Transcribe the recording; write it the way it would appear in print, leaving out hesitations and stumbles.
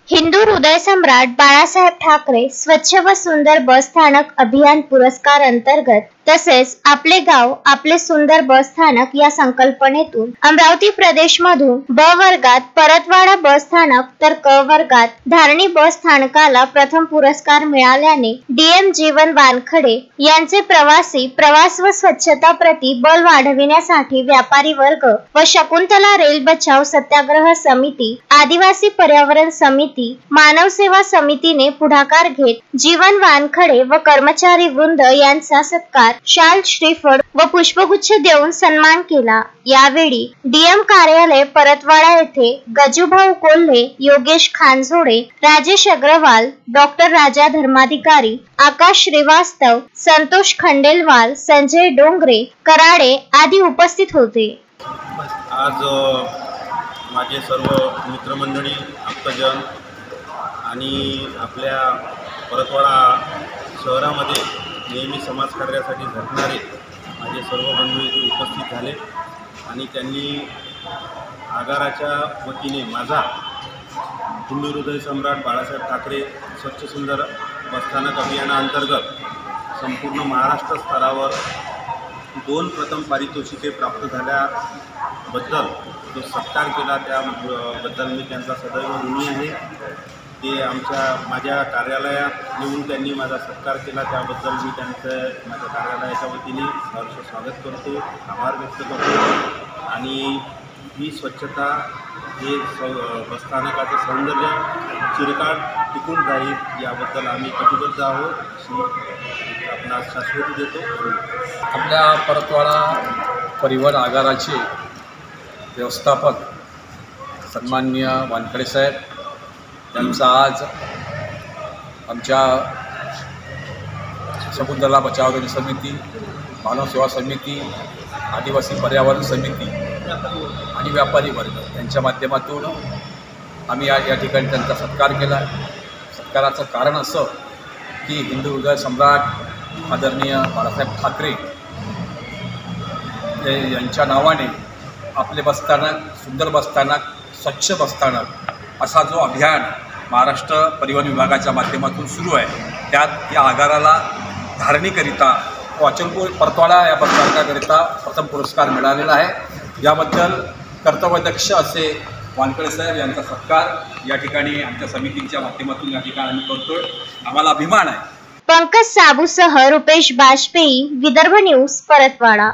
हिंदू हृदय सम्राट बाळासाहेब ठाकरे स्वच्छ व सुंदर बस स्थानक अभियान पुरस्कार अंतर्गत तसेच आपले गाव आपले सुंदर बस स्थानक या संकल्पनेतून अमरावती प्रदेश मधून ब वर्गात परतवाडा बस स्थानक तर क वर्गात धारणी बस स्थानकाला प्रथम पुरस्कार मिळाल्याने डीएम जीवन वानखडे यांचे प्रवास व स्वच्छता प्रति बल वाढविण्यासाठी व्यापारी वर्ग व शकुंतला रेल बचाव सत्याग्रह समिती, आदिवासी पर्यावरण समिती, मानव सेवा समितीने पुढाकार घेत जीवन वानखडे व कर्मचारी वृंद यांचा सत्कार शाल, श्रीफळ व पुष्पगुच्छ देऊन सन्मान केला। यावेळी डीएम कार्यालय परतवाडा येथे गजूभाऊ कोल्हे, योगेश खानजोडे, राजेश अग्रवाल, डॉक्टर राजा धर्माधिकारी, आकाश श्रीवास्तव, संतोष खंडेलवाल, संजय डोंगरे, कराडे आदी उपस्थित होते। आज माझे सर्व मित्रमंडळी, आप्तजन आणि आपल्या परतवाडा शहरामध्ये नेहमी समाजकार्यासाठी झटणारे माझे सर्व बंधू इथे उपस्थित झाले आणि त्यांनी आगाराच्या वतीने माझा हिंदू हृदय सम्राट बाळासाहेब ठाकरे स्वच्छ सुंदर बसस्थानक अभियानाअंतर्गत संपूर्ण महाराष्ट्र स्तरावर 2 प्रथम पारितोषिके प्राप्त झाल्याबद्दल जो सत्कार केला त्याबद्दल मी त्यांचा सदैव ऋणी आहे। ते माझ्या कार्यालयात येऊन त्यांनी माझा सत्कार केला त्याबद्दल मी त्यांचं माझ्या कार्यालयाच्या वतीने सहर्ष स्वागत करतो, आभार व्यक्त करतो आणि ही स्वच्छता हे बसस्थानकाचं सौंदर्य चिरकाळ टिकून राहील याबद्दल आम्ही कटिबद्ध आहोत अशी आपणास शाश्वती देतो। आपल्या परतवाडा परिवहन आगाराचे व्यवस्थापक सन्माननीय वानखडे साहेब यांचा आज आमच्या शकुंतला बचाव समिती, मानव सेवा समिती, आदिवासी पर्यावरण समिती आणि व्यापारी वर्ग यांच्या माध्यमातून आम्ही या ठिकाणी त्यांचा सत्कार केला। सत्काराचं कारण असं की हिंदू हृदय सम्राट आदरणीय बाळासाहेब ठाकरे यांच्या नावाने आपले बसस्थानक, सुंदर बसस्थानक, स्वच्छ बसस्थानक असा जो अभियान महाराष्ट्र परिवहन विभागाच्या माध्यमातून सुरू आहे, त्यात या आगाराला धारणीकरिता व अचलपूर परतवाडा या बसस्थानकाकरिता प्रथम पुरस्कार मिळालेला आहे। याबद्दल कर्तव्यदक्ष असे वानखडे साहेब यांचा सत्कार या ठिकाणी आमच्या समितीच्या माध्यमातून या ठिकाणी आम्ही करतोय। आम्हाला अभिमान आहे। पंकज साबूसह रुपेश बाजपेयी, विदर्भ न्यूज, परतवाडा।